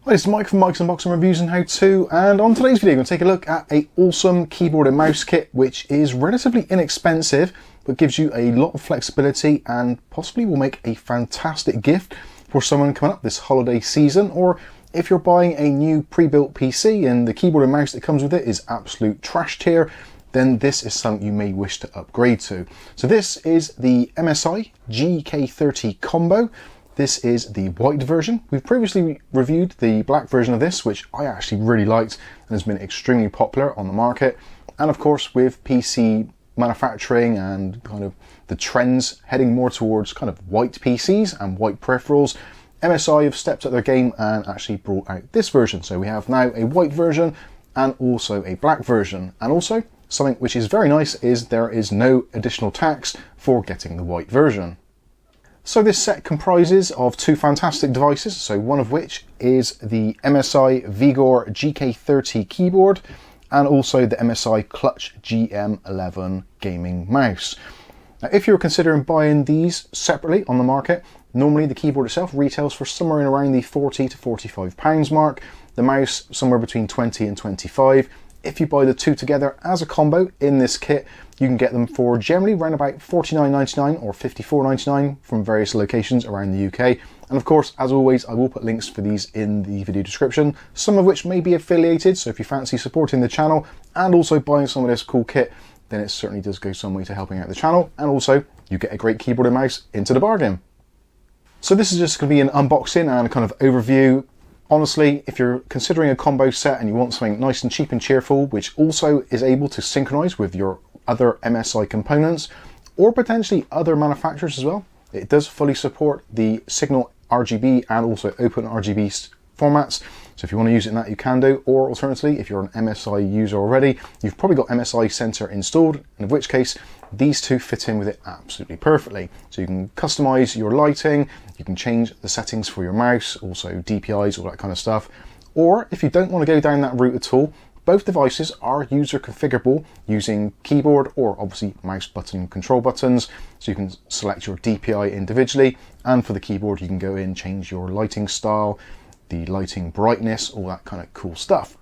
Hi, this is Mike from Mike's Unboxing Reviews and How To, and on today's video I'm going to take a look at an awesome keyboard and mouse kit which is relatively inexpensive but gives you a lot of flexibility and possibly will make a fantastic gift for someone coming up this holiday season, or if you're buying a new pre-built PC and the keyboard and mouse that comes with it is absolute trash tier, then this is something you may wish to upgrade to. So this is the MSI GK30 Combo. This is the white version. We've previously reviewed the black version of this, which I actually really liked and has been extremely popular on the market. And of course, with PC manufacturing and kind of the trends heading more towards kind of white PCs and white peripherals, MSI have stepped up their game and actually brought out this version. So we have now a white version and also a black version. And also, something which is very nice is there is no additional tax for getting the white version. So this set comprises of two fantastic devices, so one of which is the MSI Vigor GK30 keyboard and also the MSI Clutch GM11 gaming mouse. Now, if you're considering buying these separately on the market, normally the keyboard itself retails for somewhere in around the £40 to £45 mark, the mouse somewhere between 20 and 25. If you buy the two together as a combo in this kit, you can get them for generally around about $49.99 or $54.99 from various locations around the UK. And of course, as always, I will put links for these in the video description, some of which may be affiliated. So if you fancy supporting the channel and also buying some of this cool kit, then it certainly does go some way to helping out the channel. And also, you get a great keyboard and mouse into the bargain. So this is just going to be an unboxing and a kind of overview. Honestly, if you're considering a combo set and you want something nice and cheap and cheerful, which also is able to synchronize with your other MSI components or potentially other manufacturers as well, it does fully support the SignalRGB and also OpenRGB formats. So if you want to use it in that, you can do, or alternatively, if you're an MSI user already, you've probably got MSI Center installed, in which case these two fit in with it absolutely perfectly. So you can customize your lighting, you can change the settings for your mouse, also DPIs, all that kind of stuff. Or if you don't want to go down that route at all, both devices are user configurable using keyboard or obviously mouse button control buttons. So you can select your DPI individually, and for the keyboard you can go in, change your lighting style, the lighting brightness, all that kind of cool stuff.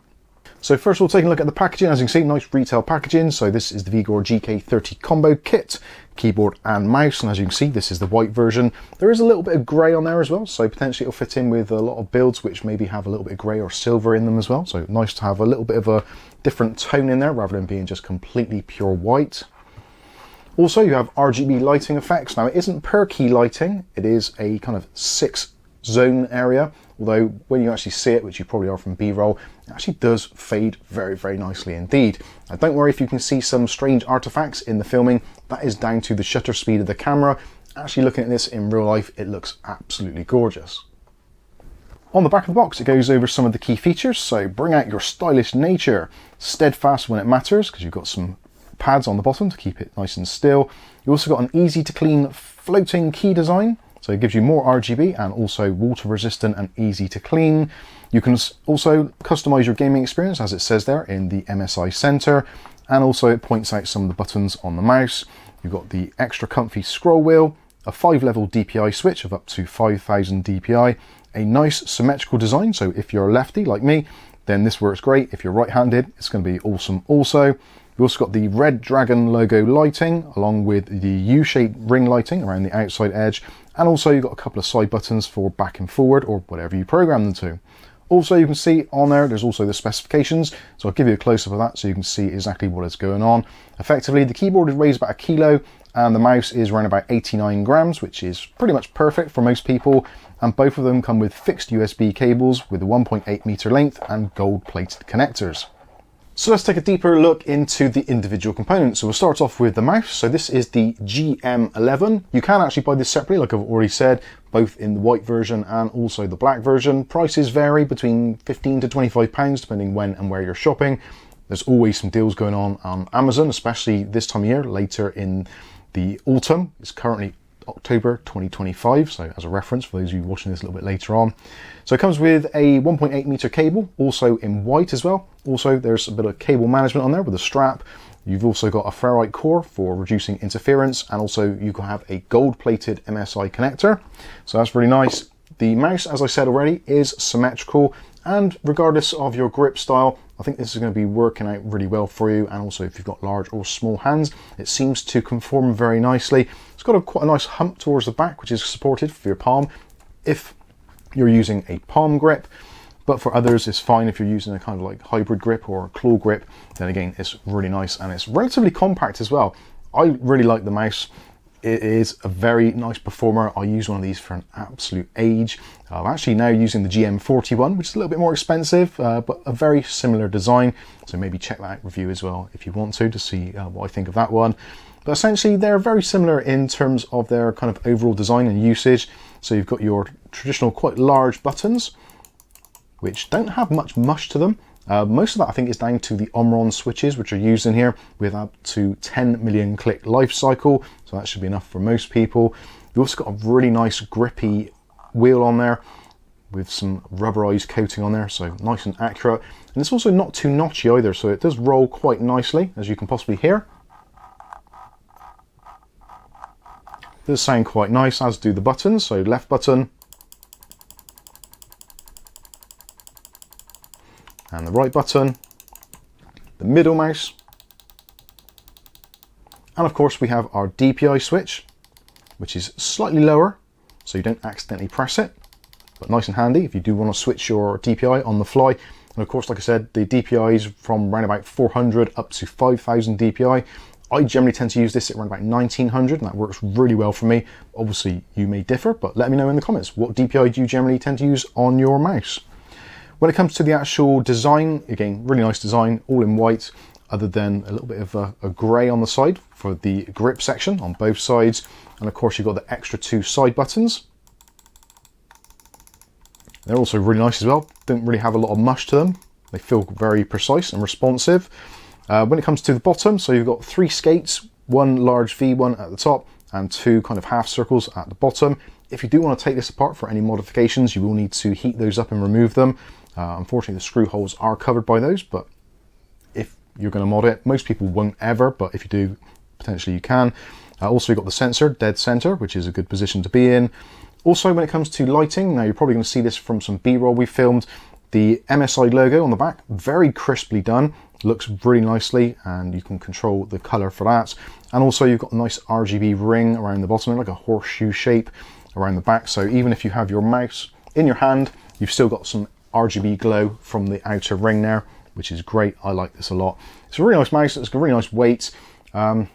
So first of all, taking a look at the packaging. As you can see, nice retail packaging. So this is the Vigor GK30 Combo kit, keyboard and mouse. And as you can see, this is the white version. There is a little bit of grey on there as well. So potentially it'll fit in with a lot of builds which maybe have a little bit of grey or silver in them as well. So nice to have a little bit of a different tone in there rather than being just completely pure white. Also, you have RGB lighting effects. Now it isn't per key lighting. It is a kind of 6-zone area. Although when you actually see it, which you probably are from B-roll, it actually does fade very, very nicely indeed. Now don't worry if you can see some strange artifacts in the filming, that is down to the shutter speed of the camera. Actually looking at this in real life, it looks absolutely gorgeous. On the back of the box, it goes over some of the key features. So bring out your stylish nature, steadfast when it matters, because you've got some pads on the bottom to keep it nice and still. You also got an easy to clean floating key design. So it gives you more RGB and also water resistant and easy to clean. You can also customize your gaming experience, as it says there in the MSI Center, and also it points out some of the buttons on the mouse. You've got the extra comfy scroll wheel, a 5-level DPI switch of up to 5000 DPI, a nice symmetrical design. So if you're a lefty like me, then this works great. If you're right-handed, it's going to be awesome also. We've also got the red dragon logo lighting along with the U-shaped ring lighting around the outside edge, and also you've got a couple of side buttons for back and forward or whatever you program them to. Also, you can see on there's also the specifications, so I'll give you a close-up of that so you can see exactly what is going on. Effectively, the keyboard is weighs about 1 kilo and the mouse is around about 89 grams, which is pretty much perfect for most people, and both of them come with fixed USB cables with a 1.8 meter length and gold-plated connectors. So let's take a deeper look into the individual components. So we'll start off with the mouse. So this is the GM11. You can actually buy this separately, like I've already said, both in the white version and also the black version. Prices vary between £15 to £25 depending when and where you're shopping. There's always some deals going on Amazon, especially this time of year, later in the autumn. It's currently October 2025, so as a reference for those of you watching this a little bit later on. So it comes with a 1.8 meter cable, also in white as well. Also, there's a bit of cable management on there with a strap. You've also got a Ferrite core for reducing interference, and also you can have a gold-plated MSI connector. So that's really nice. the mouse, as I said already, is symmetrical, and regardless of your grip style, I think this is going to be working out really well for you. And also if you've got large or small hands, it seems to conform very nicely. It's got quite a nice hump towards the back, which is supported for your palm if you're using a palm grip. But for others, it's fine if you're using a kind of like hybrid grip or a claw grip. Then again, it's really nice, and it's relatively compact as well. I really like the mouse. It is a very nice performer. I use one of these for an absolute age. I'm actually now using the GM41, which is a little bit more expensive, but a very similar design. So maybe check that review as well if you want to see what I think of that one. But essentially, they're very similar in terms of their kind of overall design and usage. So you've got your traditional quite large buttons, which don't have much mush to them. Most of that I think is down to the Omron switches, which are used in here with up to 10 million click life cycle. So that should be enough for most people. You've also got a really nice grippy wheel on there with some rubberized coating on there, so nice and accurate. And it's also not too notchy either, so it does roll quite nicely, as you can possibly hear. It does sound quite nice, as do the buttons. So left button, and the right button, the middle mouse, and of course we have our DPI switch, which is slightly lower so you don't accidentally press it, but nice and handy if you do want to switch your DPI on the fly. And of course, like I said, the DPIs from around about 400 up to 5000 DPI. I generally tend to use this at around about 1900, and that works really well for me. Obviously you may differ, but let me know in the comments, what DPI do you generally tend to use on your mouse? When it comes to the actual design, again, really nice design, all in white, other than a little bit of a grey on the side for the grip section on both sides. And of course, you've got the extra 2 side buttons. They're also really nice as well. Don't really have a lot of mush to them. They feel very precise and responsive. When it comes to the bottom, so you've got 3 skates, 1 large V1 at the top and 2 kind of half circles at the bottom. If you do want to take this apart for any modifications, you will need to heat those up and remove them. Unfortunately, the screw holes are covered by those, but if you're going to mod it, most people won't ever, but if you do, potentially you can. Also, you've got the sensor, dead center, which is a good position to be in. Also, when it comes to lighting, now you're probably going to see this from some B-roll we filmed, the MSI logo on the back, very crisply done, looks really nicely, and you can control the color for that. And also, you've got a nice RGB ring around the bottom, like a horseshoe shape around the back. So even if you have your mouse in your hand, you've still got some RGB glow from the outer ring there, which is great. I like this a lot. It's a really nice mouse. It's got a really nice weight. I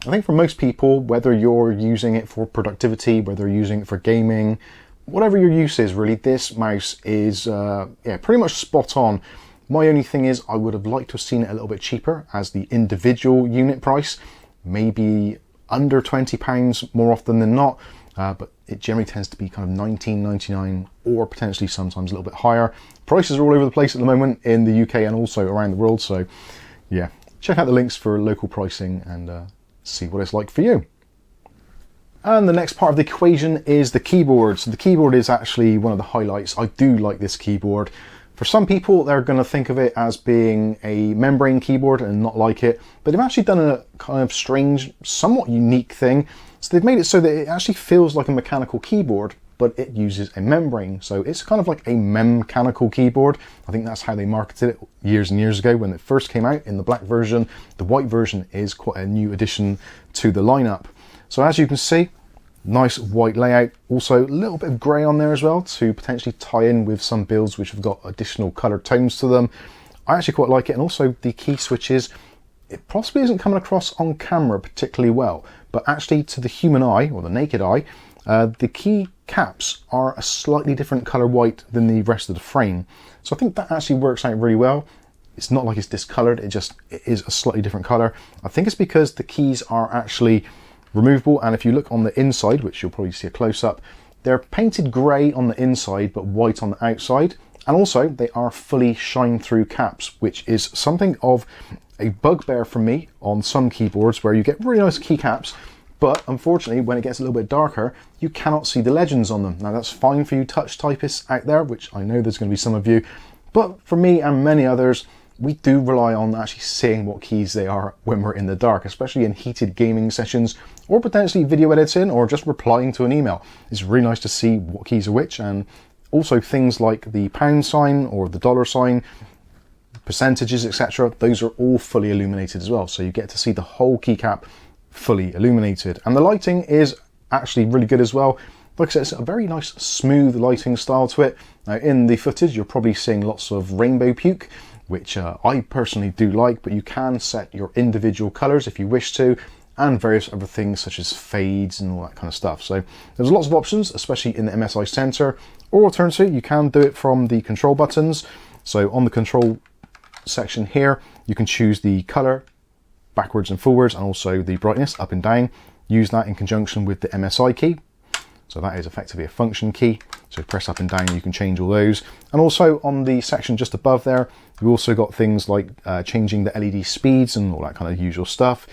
think for most people, whether you're using it for productivity, whether you're using it for gaming, whatever your use is, really, this mouse is yeah, pretty much spot on. My only thing is I would have liked to have seen it a little bit cheaper as the individual unit price, maybe under £20 more often than not. But it generally tends to be kind of $19.99 or potentially sometimes a little bit higher. Prices are all over the place at the moment in the UK and also around the world. So yeah, check out the links for local pricing and see what it's like for you. And the next part of the equation is the keyboard. So the keyboard is actually one of the highlights. I do like this keyboard. For some people, they're going to think of it as being a membrane keyboard and not like it, but they've actually done a kind of strange, somewhat unique thing. So they've made it so that it actually feels like a mechanical keyboard, but it uses a membrane. So it's kind of like a mechanical keyboard. I think that's how they marketed it years and years ago when it first came out in the black version. The white version is quite a new addition to the lineup. So as you can see, nice white layout. Also a little bit of grey on there as well to potentially tie in with some builds which have got additional colour tones to them. I actually quite like it, and also the key switches, it possibly isn't coming across on camera particularly well, but actually to the human eye, or the naked eye, the key caps are a slightly different colour white than the rest of the frame. So I think that actually works out really well. It's not like it's discoloured, it is a slightly different colour. I think it's because the keys are actually removable, and if you look on the inside, which you'll probably see a close-up, they're painted grey on the inside but white on the outside. And also they are fully shine-through caps, which is something of a bugbear for me on some keyboards where you get really nice keycaps, but unfortunately when it gets a little bit darker you cannot see the legends on them. Now that's fine for you touch typists out there, which I know there's going to be some of you, but for me and many others, we do rely on actually seeing what keys they are when we're in the dark, especially in heated gaming sessions or potentially video editing or just replying to an email. It's really nice to see what keys are which, and also things like the pound sign or the dollar sign, percentages, etc. Those are all fully illuminated as well, so you get to see the whole keycap fully illuminated. And the lighting is actually really good as well. Like I said, it's a very nice smooth lighting style to it. Now in the footage you're probably seeing lots of rainbow puke, which I personally do like, but you can set your individual colours if you wish to, and various other things such as fades and all that kind of stuff. So there's lots of options, especially in the MSI Centre, or alternatively you can do it from the control buttons. So on the control section here you can choose the colour backwards and forwards, and also the brightness up and down. Use that in conjunction with the MSI key. So that is effectively a function key. So press up and down, you can change all those. And also on the section just above there, you've also got things like changing the LED speeds and all that kind of usual stuff.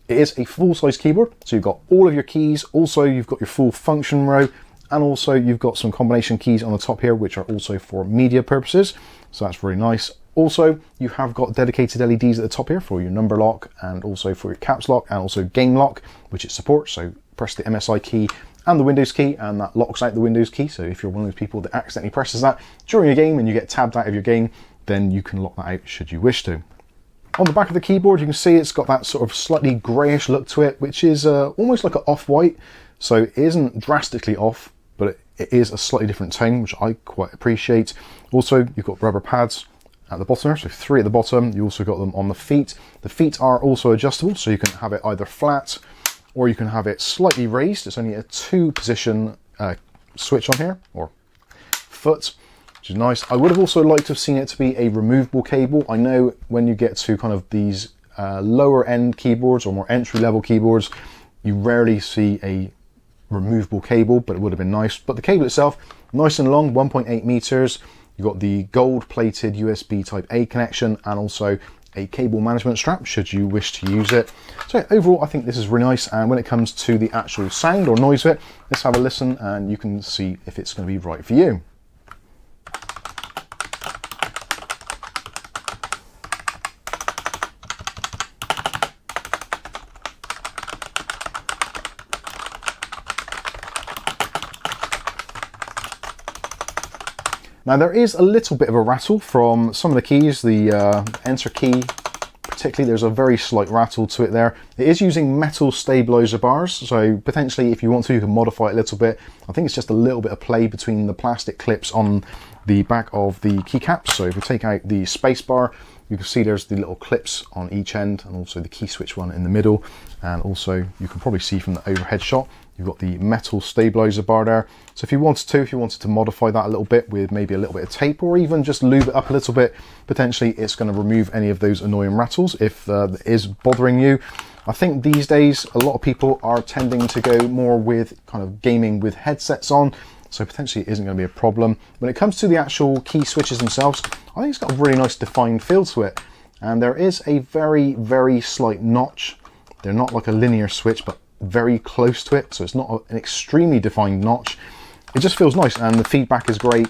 It is a full-size keyboard, so you've got all of your keys. Also, you've got your full function row, and also you've got some combination keys on the top here, which are also for media purposes. So that's really nice. Also, you have got dedicated LEDs at the top here for your number lock, and also for your caps lock, and also game lock, which it supports. So press the MSI key and the Windows key, and that locks out the Windows key. So if you're one of those people that accidentally presses that during a game and you get tabbed out of your game, then you can lock that out should you wish to. On the back of the keyboard, you can see it's got that sort of slightly greyish look to it, which is almost like an off-white. So it isn't drastically off, but it is a slightly different tone, which I quite appreciate. Also, you've got rubber pads at the bottom there, so 3 at the bottom. You also got them on the feet. The feet are also adjustable, so you can have it either flat or you can have it slightly raised. It's only a 2-position switch on here, or foot, which is nice. I would have also liked to have seen it to be a removable cable. I know when you get to kind of these lower end keyboards or more entry level keyboards, you rarely see a removable cable, but it would have been nice. But the cable itself, nice and long, 1.8 meters. You've got the gold plated USB type A connection, and also a cable management strap should you wish to use it. So overall, I think this is really nice. And when it comes to the actual sound or noise of it, let's have a listen and you can see if it's going to be right for you. Now there is a little bit of a rattle from some of the keys, the enter key particularly, there's a very slight rattle to it there. It is using metal stabilizer bars, so potentially if you want to, you can modify it a little bit. I think it's just a little bit of play between the plastic clips on the back of the keycaps. So if we take out the space bar, you can see there's the little clips on each end, and also the key switch one in the middle. And also you can probably see from the overhead shot, you've got the metal stabilizer bar there. So if you wanted to modify that a little bit with maybe a little bit of tape, or even just lube it up a little bit, potentially it's going to remove any of those annoying rattles if it is bothering you. I think these days a lot of people are tending to go more with kind of gaming with headsets on, so potentially it isn't going to be a problem. When it comes to the actual key switches themselves, I think it's got a really nice defined feel to it, and there is a very, very slight notch. They're not like a linear switch, but very close to it, so it's not an extremely defined notch. It just feels nice, and the feedback is great.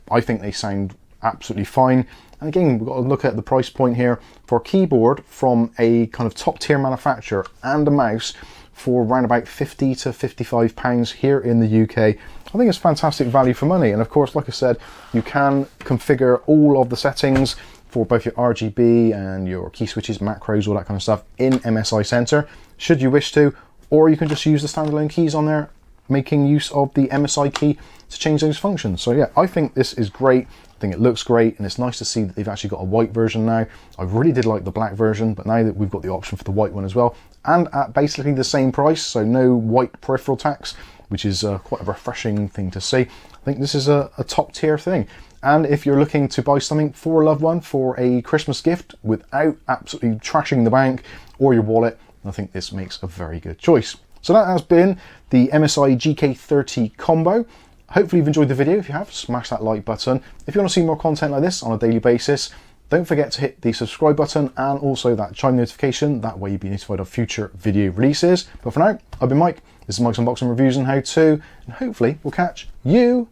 I think they sound absolutely fine. And again, we've got to look at the price point here for a keyboard from a kind of top tier manufacturer and a mouse for around about £50 to £55 here in the UK. I think it's fantastic value for money. And of course, like I said, you can configure all of the settings for both your RGB and your key switches, macros, all that kind of stuff in MSI Centre, should you wish to, or you can just use the standalone keys on there, making use of the MSI key to change those functions. So yeah, I think this is great. I think it looks great, and it's nice to see that they've actually got a white version now. I really did like the black version, but now that we've got the option for the white one as well, and at basically the same price, so no white peripheral tax, which is quite a refreshing thing to see. I think this is a top tier thing. And if you're looking to buy something for a loved one for a Christmas gift without absolutely trashing the bank or your wallet, I think this makes a very good choice. So that has been the MSI GK30 Combo. Hopefully you've enjoyed the video. If you have, smash that like button. If you want to see more content like this on a daily basis, don't forget to hit the subscribe button and also that chime notification. That way you'll be notified of future video releases. But for now, I've been Mike. This is Mike's Unboxing Reviews and How To, and hopefully we'll catch you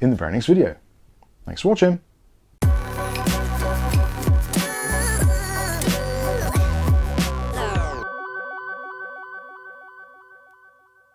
in the very next video. Thanks for watching.